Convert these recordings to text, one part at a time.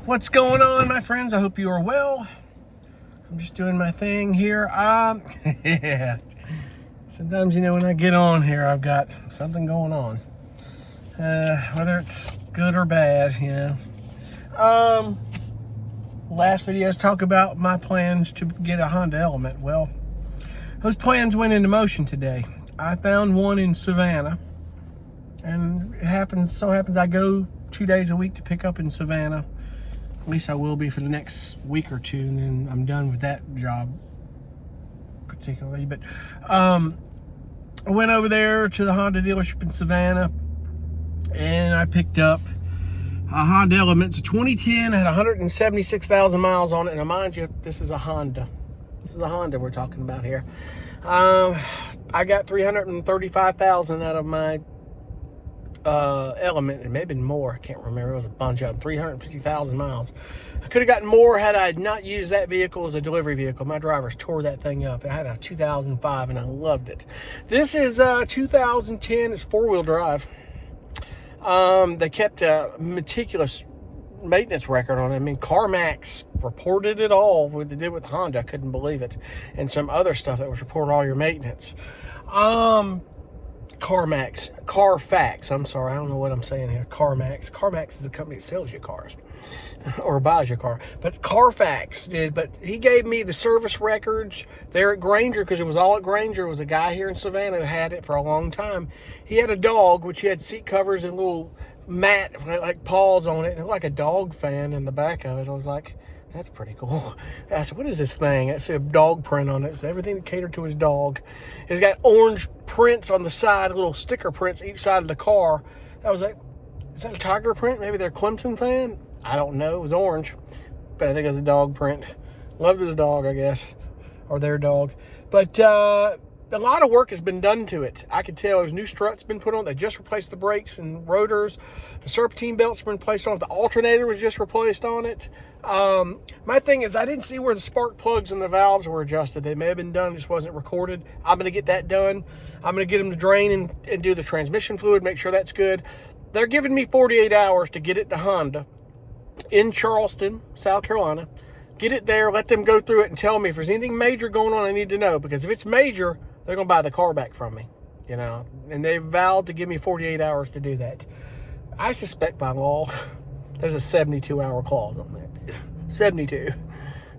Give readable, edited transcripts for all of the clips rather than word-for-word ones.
What's going on, my friends? I hope you are well. I'm just doing my thing here. Yeah. Sometimes, when I get on here, I've got something going on. Whether it's good or bad, Last videos talk about my plans to get a Honda Element. Well, those plans went into motion today. I found one in Savannah, and so happens I go 2 days a week to pick up in Savannah. At least I will be for the next week or two, and then I'm done with that job particularly. But I went over there to the Honda dealership in Savannah, and I picked up a Honda Element. It's a 2010, had 176,000 miles on it. Now, mind you, this is a Honda. This is a Honda we're talking about here. I got 335,000 out of my Element. It may have been more. I can't remember. It was a bunch of them. 350,000 miles. I could have gotten more had I not used that vehicle as a delivery vehicle. My drivers tore that thing up. I had a 2005 and I loved it. This is 2010. It's four-wheel drive. They kept a meticulous maintenance record on it. I mean, CarMax reported it all. What they did with Honda, I couldn't believe it. And some other stuff that was reported all your maintenance. Carfax. I'm sorry, I don't know what I'm saying here. CarMax is the company that sells you cars or buys your car. But Carfax did. But he gave me the service records there at Granger, because it was all at Granger. It was a guy here in Savannah who had it for a long time. He had a dog, which he had seat covers and little mat, like paws on it. It looked like a dog fan in the back of it. I was like, that's pretty cool. I said, what is this thing? It's a dog print on it. It's everything that catered to his dog. It's got orange prints on the side, little sticker prints each side of the car. I was like, is that a tiger print? Maybe they're a Clemson fan? I don't know. It was orange, but I think it was a dog print. Loved his dog, I guess, or their dog. But a lot of work has been done to it. I could tell there's new struts been put on. They just replaced the brakes and rotors. The serpentine belts been placed on it. The alternator was just replaced on it. My thing is, I didn't see where the spark plugs and the valves were adjusted. They may have been done, just wasn't recorded. I'm going to get that done. I'm going to get them to drain and do the transmission fluid, make sure that's good. They're giving me 48 hours to get it to Honda in Charleston, South Carolina. Get it there, let them go through it and tell me if there's anything major going on I need to know. Because if it's major, they're going to buy the car back from me, and they've vowed to give me 48 hours to do that. I suspect by law, there's a 72-hour clause on that. 72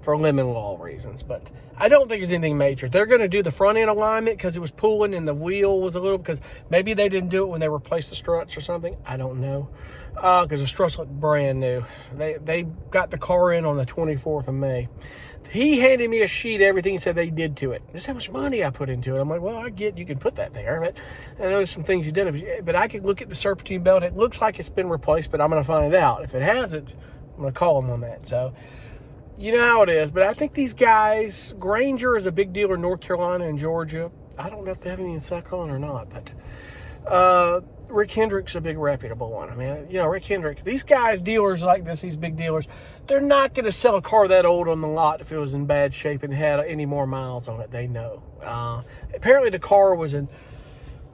for lemon law reasons, but I don't think there's anything major. They're going to do the front end alignment because it was pulling and the wheel was a little, because maybe they didn't do it when they replaced the struts or something. I don't know, because the struts look brand new. They got the car in on the 24th of May. He handed me a sheet, everything he said they did to it. Just how much money I put into it. I'm like, well, I get you can put that there, but I know some things you did. But I could look at the serpentine belt. It looks like it's been replaced, but I'm going to find out. If it hasn't, I'm going to call them on that. So, you know how it is. But I think these guys, Granger is a big dealer in North Carolina and Georgia. I don't know if they have any in South Carolina or not, but Rick Hendrick's a big reputable one. I mean, Rick Hendrick, these guys, dealers like this, these big dealers, they're not going to sell a car that old on the lot if it was in bad shape and had any more miles on it. They know. Apparently the car was in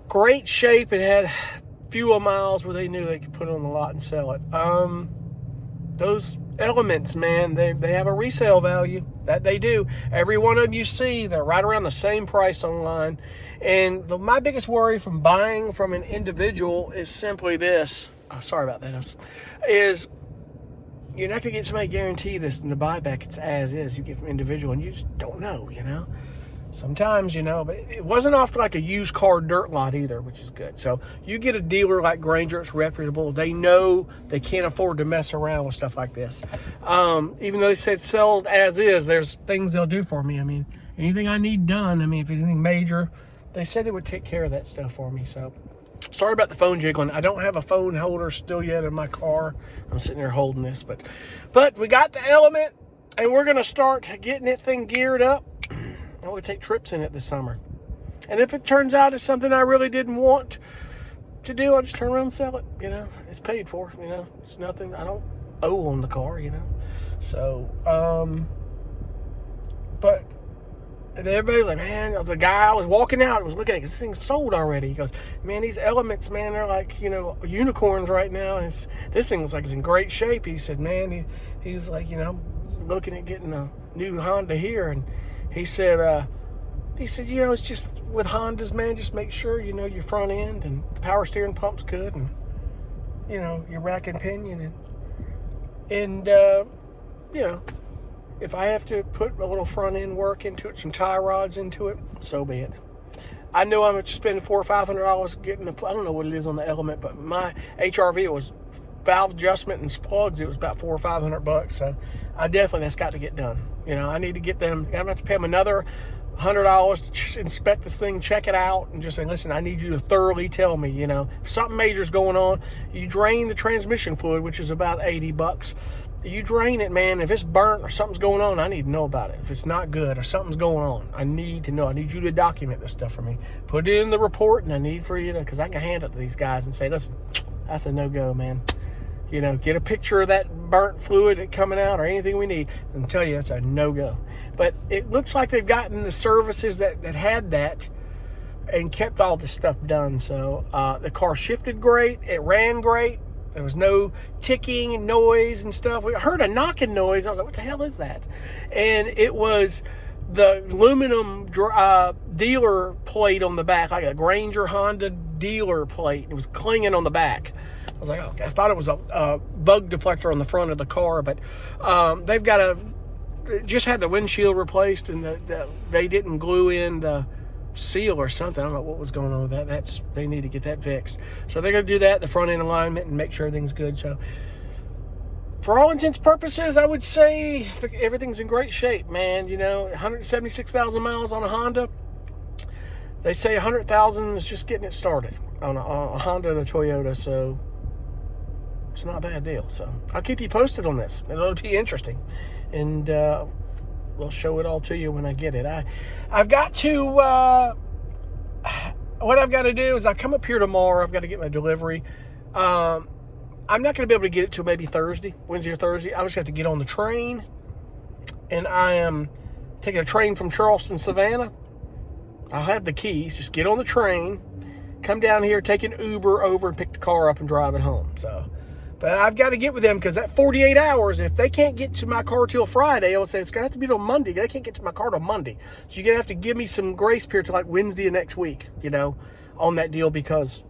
great shape and had fewer miles where they knew they could put it on the lot and sell it. Those Elements, man, they have a resale value. That they do. Every one of them you see, they're right around the same price online. And my biggest worry from buying from an individual is simply this. Oh, sorry about that. Is you're not going to get somebody guarantee this in the buyback. It's as is. You get from individual, and you just don't know, Sometimes, but it wasn't off to like a used car dirt lot either, which is good. So you get a dealer like Granger, it's reputable. They know they can't afford to mess around with stuff like this. Even though they said sell as is, there's things they'll do for me. I mean, anything I need done, if it's anything major, they said they would take care of that stuff for me. So sorry about the phone jiggling. I don't have a phone holder still yet in my car. I'm sitting there holding this, but we got the Element, and we're going to start getting that thing geared up. I want to take trips in it this summer. And if it turns out it's something I really didn't want to do, I'll just turn around and sell it. It's paid for. It's nothing I don't owe on the car, So, but And everybody's like, man, the guy I was walking out was looking at it, this thing's sold already. He goes, man, these Elements, man, they're like, you know, unicorns right now. And this thing looks like it's in great shape. He said, man, he's like, you know, looking at getting a new Honda here. And he said, you know, it's just with Hondas, man, just make sure, you know, your front end and the power steering pump's good, and, you know, your rack and pinion. And you know, if I have to put a little front end work into it, some tie rods into it, so be it. I know I'm spending $400 or $500 getting I don't know what it is on the Element, but my HRV, it was valve adjustment and plugs. It was about $400 or $500. So that's got to get done. You know, I need to get them. I'm gonna have to pay them another $100 to inspect this thing, check it out, and just say, listen, I need you to thoroughly tell me, you know, if something major's going on. You drain the transmission fluid, which is about $80. You drain it, man. If it's burnt or something's going on, I need to know about it. If it's not good or something's going on, I need to know. I need you to document this stuff for me. Put it in the report, and I need for you to, because I can hand it to these guys and say, listen, that's a no-go, man. You know, get a picture of that burnt fluid coming out or anything we need and tell you it's a no-go. But it looks like they've gotten the services that had that and kept all this stuff done. So the car shifted great. It ran great. There was no ticking and noise and stuff. We heard a knocking noise. I was like, what the hell is that? And it was the aluminum dealer plate on the back, like a Granger Honda dealer plate. It was clinging on the back. I was like, okay. I thought it was a bug deflector on the front of the car, but they've got just had the windshield replaced, and they didn't glue in the seal or something. I don't know what was going on with that. They need to get that fixed. So they're going to do that, the front end alignment, and make sure everything's good. So for all intents and purposes, I would say everything's in great shape, man. You know, 176,000 miles on a Honda. They say 100,000 is just getting it started on a Honda and a Toyota, so it's not a bad deal. So I'll keep you posted on this. It'll be interesting, and we'll show it all to you when I get it. I've got to, what I've got to do is I come up here tomorrow. I've got to get my delivery. I'm not going to be able to get it till maybe Wednesday or Thursday. I just have to get on the train, and I am taking a train from Charleston, Savannah. I'll have the keys. Just get on the train, come down here, take an Uber over, and pick the car up and drive it home. So, but I've got to get with them because that 48 hours, if they can't get to my car till Friday, I would say it's going to have to be till Monday. They can't get to my car till Monday. So you're going to have to give me some grace period till like Wednesday of next week, you know, on that deal, because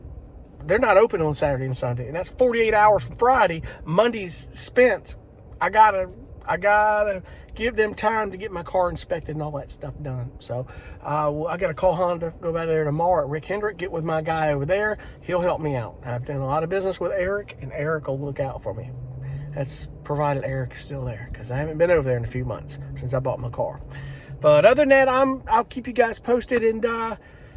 they're not open on Saturday and Sunday. And that's 48 hours from Friday. Monday's spent. I gotta give them time to get my car inspected and all that stuff done. So I gotta call Honda, go back there tomorrow at Rick Hendrick, get with my guy over there. He'll help me out. I've done a lot of business with Eric, and Eric will look out for me. That's provided Eric is still there, because I haven't been over there in a few months since I bought my car. But other than that, I'll keep you guys posted, and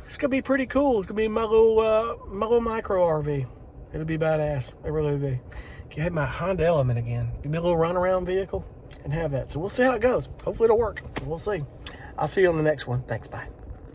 it's gonna be pretty cool. It's gonna be my little micro RV. It'll be badass. It really will be. I had my Honda Element again. Give me a little runaround vehicle and have that. So we'll see how it goes. Hopefully it'll work. We'll see. I'll see you on the next one. Thanks. Bye.